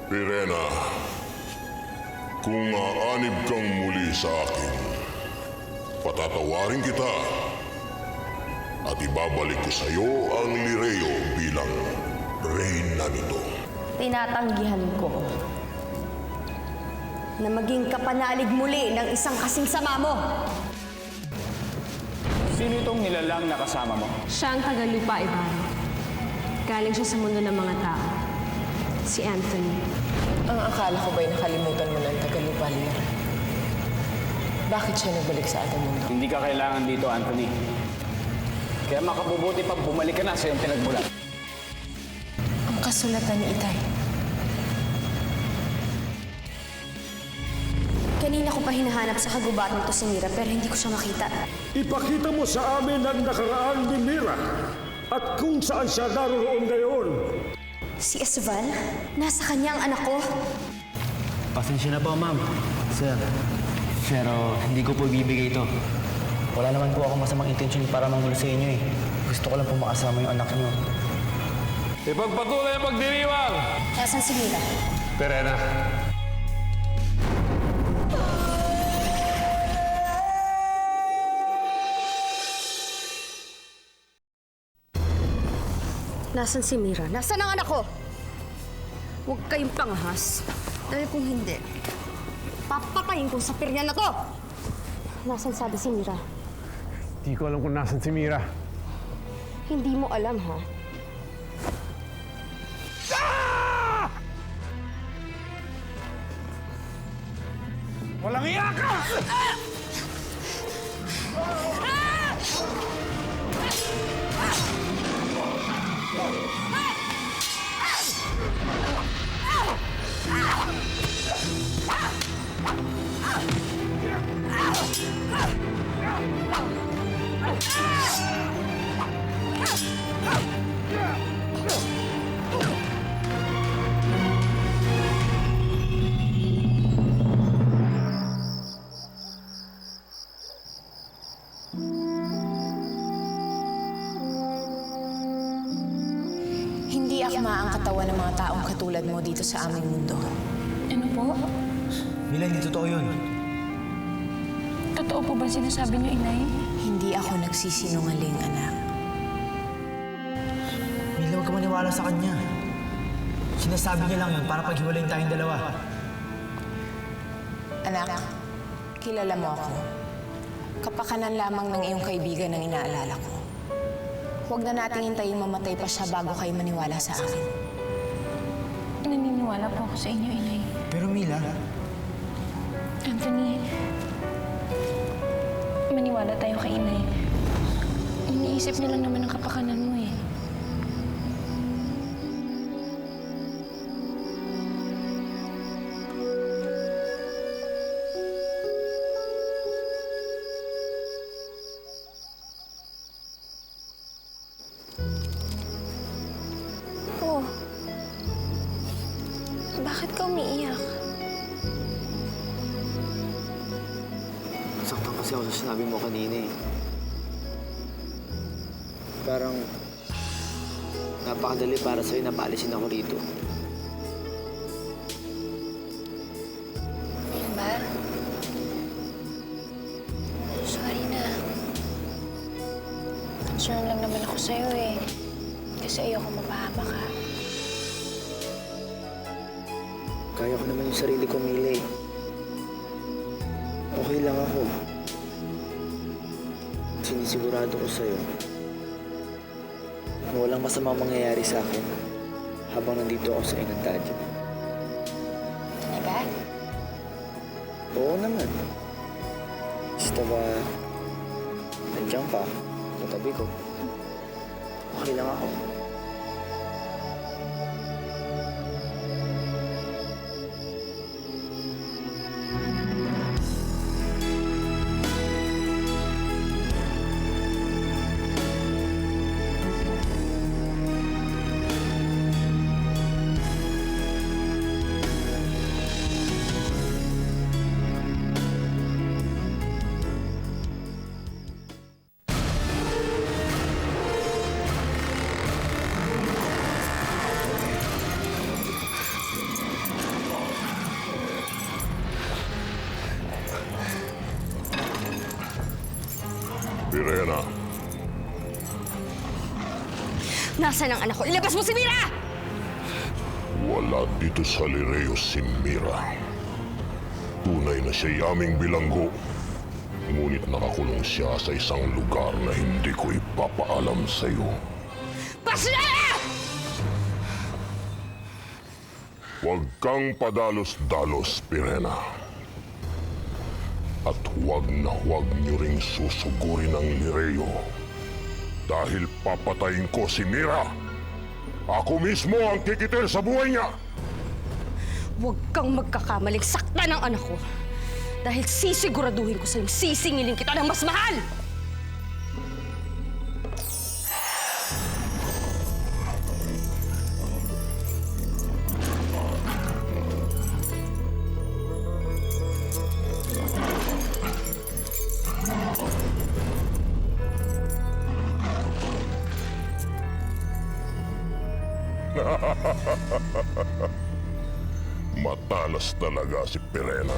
Pirena, kung aanib kang muli sa akin, patatawarin kita at ibabalik ko sa iyo ang Lireo bilang reyna nito. Tinatanggihan ko na maging kapanalig muli ng isang kasing sama mo. Sino itong nilalang na kasama mo? Siya ang Tagalupa, Ibarra. Galing siya sa mundo ng mga tao. Si Anthony. Ang akala ko ba'y nakalimutan mo ng Tagalupa, Lira? Bakit siya nagbalik sa ating mundo? Hindi ka kailangan dito, Anthony. Kaya makabubuti pa bumalik ka na sa iyong pinagmulan. Ang kasulatan ni Itay. Kanina ko pa hinahanap sa kagubatan to si Mira pero hindi ko siya makita. Ipakita mo sa amin ang nakaraan ni Mira at kung saan siya naroon ngayon. Si Esval? Nasa kanya ang anak ko? Pasensya na po, ma'am. Sir, pero hindi ko po ibibigay ito. Wala naman po ako masamang intensyon para manggulo sa inyo eh. Gusto ko lang po makasama yung anak niyo. Ipagpatuloy ang pagdiriwang! Nasaan si Mira? Pirena, Nasaan si Mira? Nasaan ang anak ko? Huwag kayong pangahas. Dahil kung hindi, papatayin ko sa pirya na to! Nasaan sabi si Mira? di ko alam kung nasan si Mira. Hindi mo alam, ha? Walang iya ka! Hindi akma ang katawan ng mga taong katulad mo dito sa aming mundo. Ano po? Mila, hindi totoo yun. Totoo po ba sinasabi niyo, Inay? Hindi ako nagsisinungaling, anak. Mila, huwag ka maniwala sa kanya. Sinasabi niya lang yun para paghiwalayin tayong dalawa. Anak, kilala mo ako. Kapakanan lamang ng iyong kaibigan ang inaalala ko. Huwag na nating hintayin mamatay pa siya bago kayo maniwala sa akin. Naniniwala po ako sa inyo, Inay. Pero Mila, Anthony, maniwala tayo kay Inay. Iniisip niya lang naman ang kapakanan mo eh. Oh. Bakit ka umiiyak? nasaktan kasi ako sa sinabi mo kanina eh. Parang napakadali para sa'yo na paalisin ako rito. Ba? Sorry na. Concern lang naman ako sa'yo eh. Kasi ayoko mapahama ka. Kaya ko naman yung sarili ko, Mila eh. Okay lang ako. Sinisigurado ko sa'yo na walang masamang mangyayari sa akin habang nandito ako sa Encantadia. Talaga? Oo naman. Basta ba nandiyan ka, katabi ko. Okay lang ako. Nasaan ang anak ko? Ilabas mo si Mira! Wala dito sa Lireo si Mira. Tunay na siya'y aming bilanggo. Ngunit nakakulong siya sa isang lugar na hindi ko ipapaalam sa'yo. Pasya! Huwag kang padalos-dalos, Pirena. At huwag na huwag niyo ring susugurin ang Lireo. Dahil papatayin ko si Mira. Ako mismo ang kikitil sa buhay niya. Huwag kang magkakamaling sakta ng anak ko. Dahil sisiguraduhin ko sa'yo, sisingilin kita ng mas mahal! Matalas talaga si Pirena.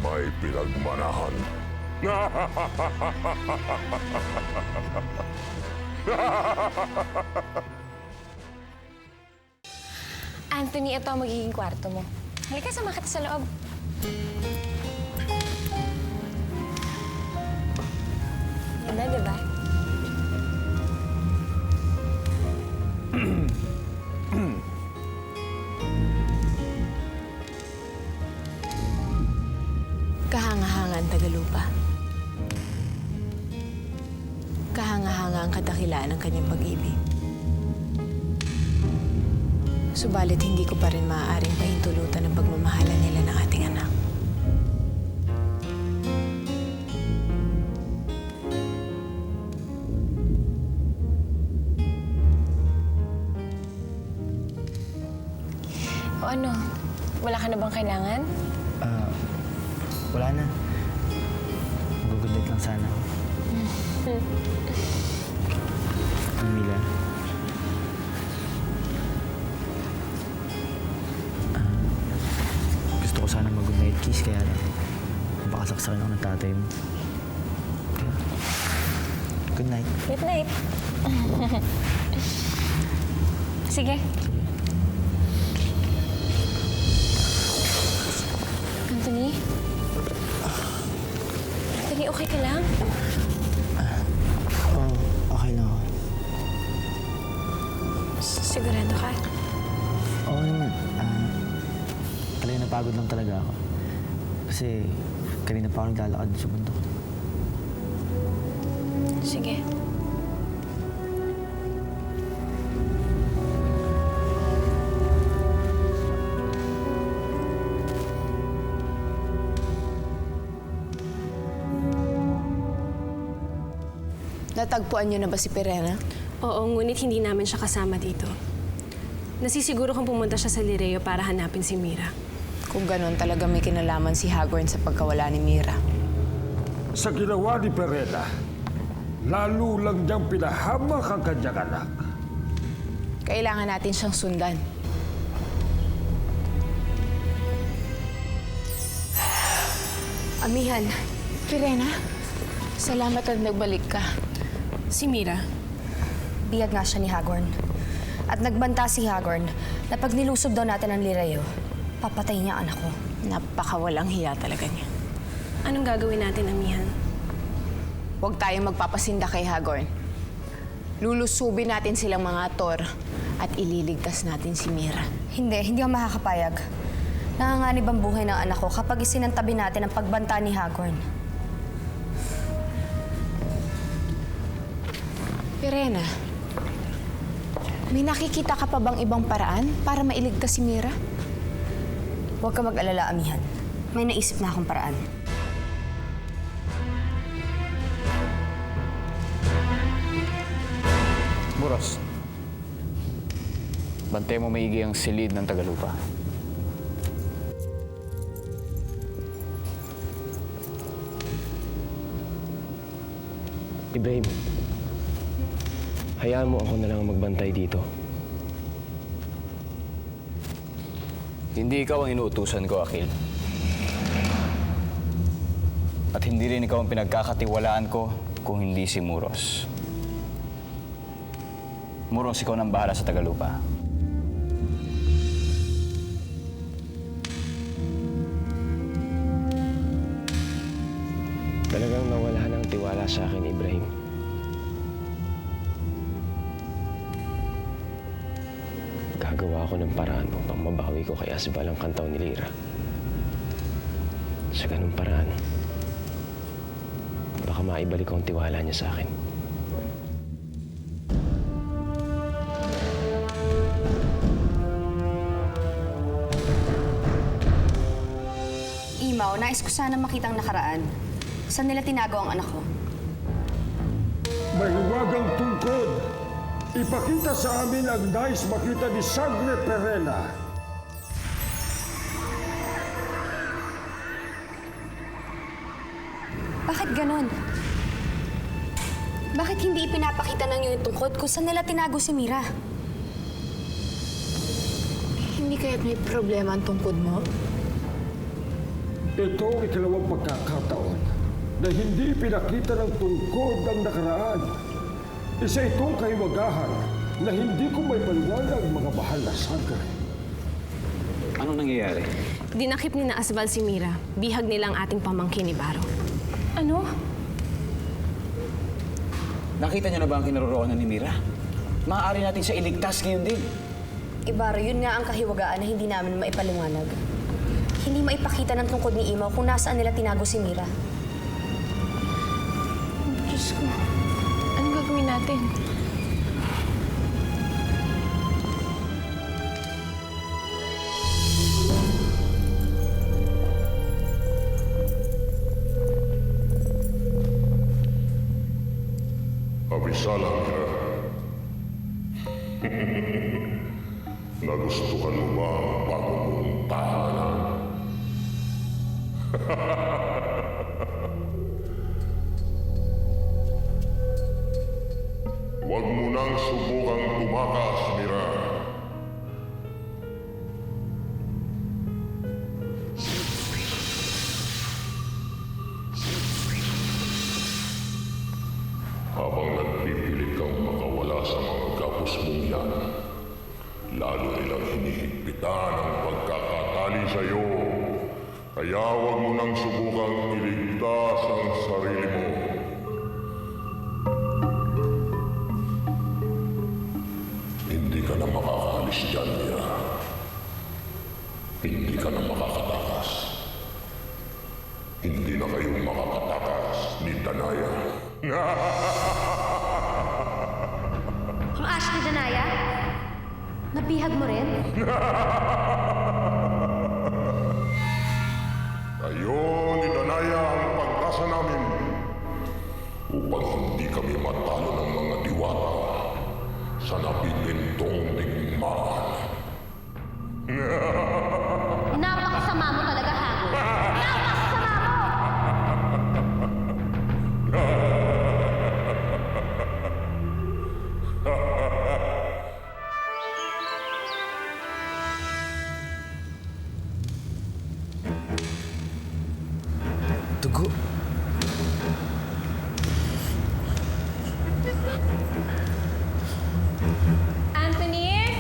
May pinagmanahan. Anthony, ito ang magiging kwarto mo. Halika, sama kita sa loob. Yan na, diba? Kahanga-hanga ang Tagalupa. Kahanga-hanga ang kadakilaan ng kanyang pag-ibig. Subalit hindi ko pa rin maaaring pahintulutan ang pagmamahalan nila ng ating anak. O ano? Wala ka na bang kailangan? Wala na. Mag-good lang sana ako. Mila. Gusto ko sana mag-good night kiss, kaya lang baka saksakin ako ng tatay mo. Okay. Good night. Good night. Sige. Anthony? Anthony, okay ka lang? Oo, okay lang ako. Sigurado ka? Oo naman. Talagang napagod lang talaga ako. Kasi kanina pa ako naglalakad sa bundok. Sige. Natagpuan niyo na ba si Pirena? Oo, ngunit hindi namin siya kasama dito. Nasisiguro kung pumunta siya sa Lireo para hanapin si Mira. Kung ganon, talaga may kinalaman si Hagorn sa pagkawala ni Mira. Sa ginawa ni Pirena, lalo lang niyang pinahamak ang kanyang anak. Kailangan natin siyang sundan. Amihan, Pirena, salamat at nagbalik ka. Si Mira? biyag nga siya ni Hagorn. At nagbanta si Hagorn na pag nilusob daw natin ang Lireo, papatay niya ang anak ko. Napakawalang hiya talaga niya. Anong gagawin natin, Amihan? Huwag tayong magpapasinda kay Hagorn. Lulusubin natin silang mga Tor at ililigtas natin si Mira. Hindi ako makakapayag. Nanganganib ang buhay ng anak ko kapag isinantabi natin ang pagbanta ni Hagorn. Pirena, may nakikita ka pa bang ibang paraan para mailigtas si Mira? Huwag ka mag-alala, Amihan. May naisip na akong paraan. Muros, bantay mo maigi ang silid ng Tagalupa. Ibrahim, hayaan mo ako na lang magbantay dito. Hindi ikaw ang inuutusan ko, Akil. At hindi rin ikaw ang pinagkakatiwalaan ko kung hindi si Muros. Muros, ikaw nang bahala sa Tagalupa. Talagang nawala ng tiwala sa akin, Ibrahim. Gagawa ako ng paraan upang mabawi ko kay Asbal ang kantaw ni Lira. Sa ganung paraan, baka maibalik ko ang tiwala niya sa akin. Imaw, nais ko sana makitang nakaraan. Saan nila tinago ang anak ko? May huwagang tungkod. Ipakita sa amin ang nais makita ni Sangre Perena. Bakit ganon? Bakit hindi ipinapakita ng yung tungkod kung saan nila tinago si Mira? Hindi kaya't may problema ang tungkod mo? Ito ang ikalawang pagkakataon na hindi pinakita ng tungkod ang nakaraan. Isa itong kaiwagahan na hindi ko may paliwanag mga mahal na Sangre. Anong nangyayari? Dinakip ni na Asbal si Mira. Bihag nila ang ating pamangkin ni Baro. Ano? Nakita niyo na ba ang kinaroroonan ni Mira? Maaari natin siya iligtas ngayon din. Ibaro, yun nga ang kahiwagaan na hindi namin maipaliwanag. Hindi maipakita ng tungkod ni Imaw kung nasaan nila tinago si Mira. Diyos ko. Anong gagawin natin? Abisala, Mira. Nagustuhan mo ba ang bago mong tahanan? Huwag mo nang subukang tumakas, Mira. Habang nagpipilit kang makawala sa mga gapos mong yan, lalo nilang hinihigpitan ang pagkakatali sa'yo. Kaya huwag mo nang subukang iligtas ang sarili mo. Hindi ka na makakaalis dyan, Mira. Hindi ka na makakatakas. Hindi na kayo makakatakas ni Danaya. Ang Ash ni Danaya? Nabihag mo rin? Kayo ni Danaya ang pag-asa namin upang hindi kami matalo ng mga diwata sa napipintong digmaan. Napakasama mo talaga, Hago. Napakasama mo! Dugo. Anthony?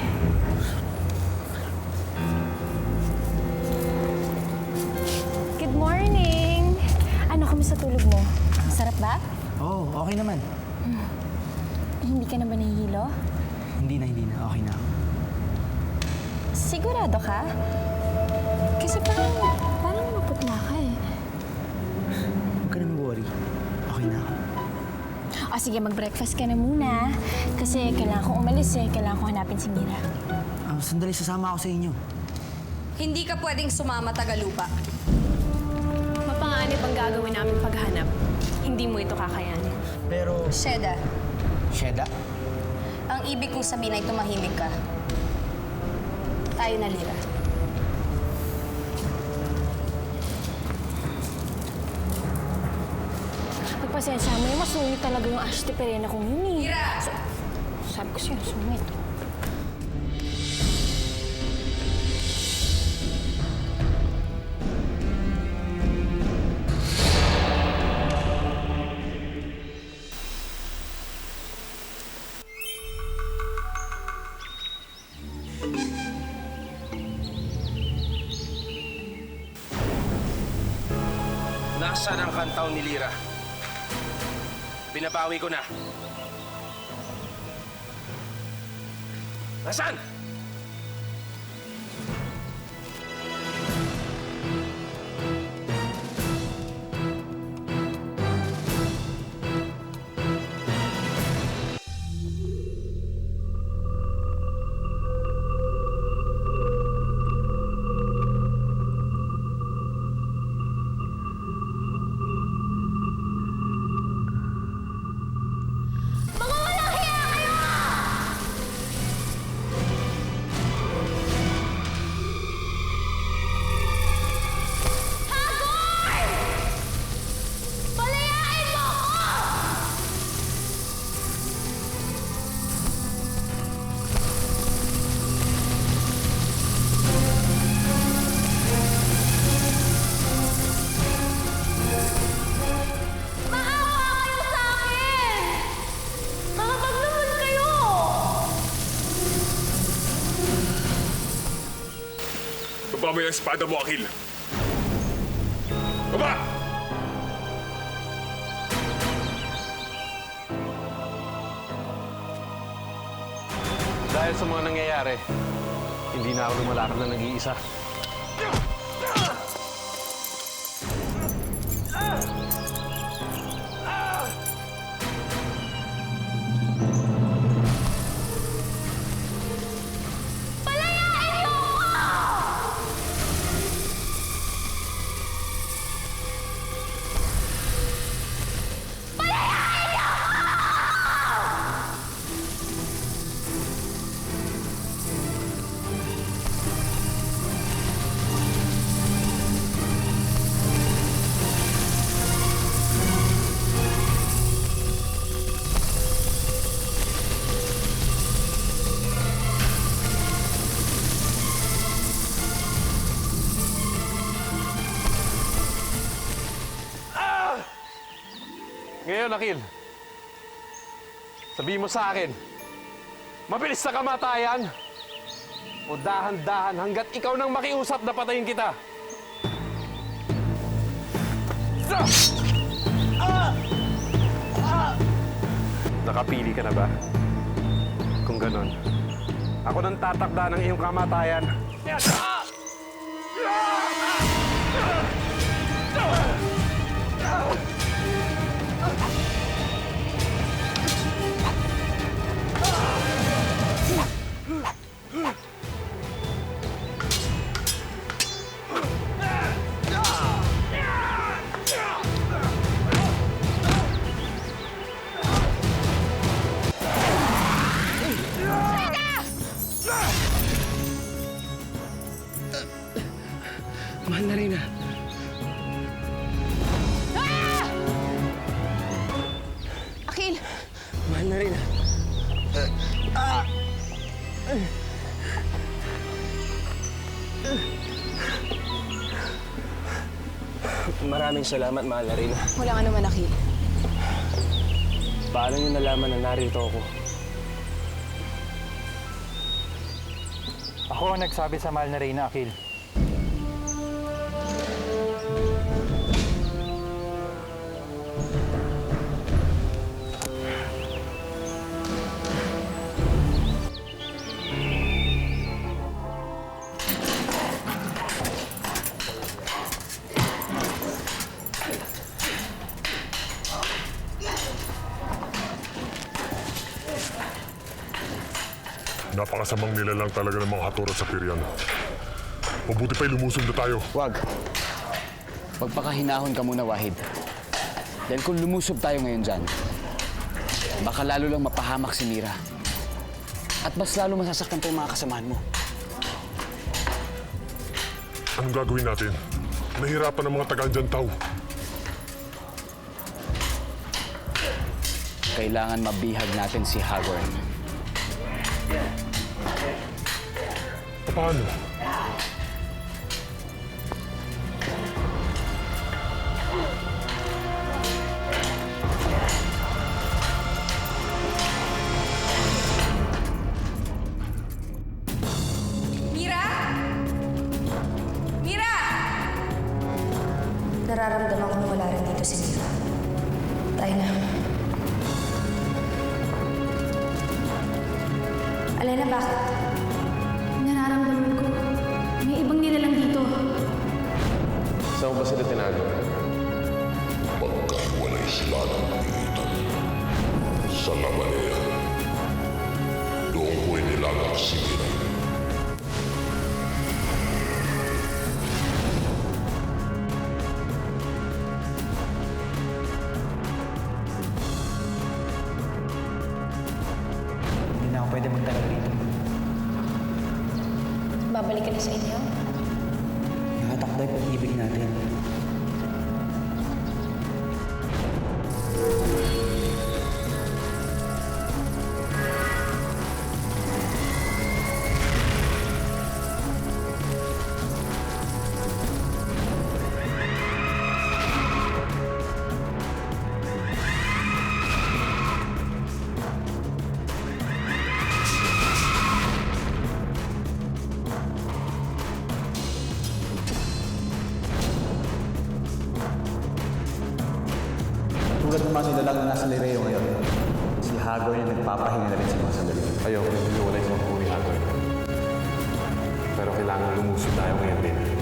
Good morning! Ano, kumusta tulog mo? Sarap ba? Oo, okay naman. Hindi ka na ba nahihilo? Hindi na. Okay na ako. Sigurado ka? Kasi parang maputla ka eh. Huwag ka na mag-worry. Okay na ako. O sige, mag-breakfast ka na muna. Kasi kailangan kong umalis eh. Kailangan kong hanapin si Mira. Sandali, sasama ako sa inyo. Hindi ka pwedeng sumama, Tagalupa. Mapanganib ang gagawin namin paghanap. Hindi mo ito kakayanin. Pero... Sheda, Sheda? ang ibig kong sabihin ay tumahimik ka. Tayo na, Lira. Pagpasensya mo yung masungit talaga yung Ash de Perena kong yun eh. Mira! Sabi ko siya, sungit. Nasaan ang kantaw ni Lira? Binabawi ko na. Nasaan? Baba mo yung espada mo, Akil! Baba! Dahil sa mga nangyayari, hindi na ako lumalakad na nag-iisa. Ngayon, Akil, sabihin mo sa akin, mabilis na kamatayan o dahan-dahan hanggat ikaw nang makiusap na patayin kita? Nakapili ka na ba? Kung ganon, ako nang tatakda ng iyong kamatayan. Mahal na rin ah. Akil! Mahal na rin ah. Maraming salamat, mahal na rin. Walang ano man, Akil. Paano niyo nalaman na narito ako? Ako ang nagsabi sa mahal na Reyna, Akil. Napakasamang nilalang talaga ng mga haturat sa Pirian. Mabuti pa'y lumusong na tayo. Wag. Magpakahinahon ka muna, Wahid. Dahil kung lumusob tayo ngayon dyan, baka lalo lang mapahamak si Mira. At mas lalo masasaktan pa yung mga kasamahan mo. Anong gagawin natin? Nahirapan ang mga taga-Anjantaw. Kailangan mabihag natin si Hagorn. Paano? Mira! Mira! Nararamdaman ko na wala rin si Mira. Tayo na. Alena, bakit? Nararamdaman ko, may ibang nilalang dito. Saan mo ba sila tinago? Magkahiwalay sila ng pingitan. Sa labaneya, doon ko inilagang si Mira. Hindi na ako pwede magtagal dito. Babalik ka na sa inyo? Nakatakbo yung pag-ibig natin. Tulad ng mga nilalang na nasa Lireo ngayon, si Hagor yung nagpapahinga na rin sa mga sandali. Ayoko rin hiwalay sa buhay Hagoy. Pero kailangan lumusob tayo ngayon din.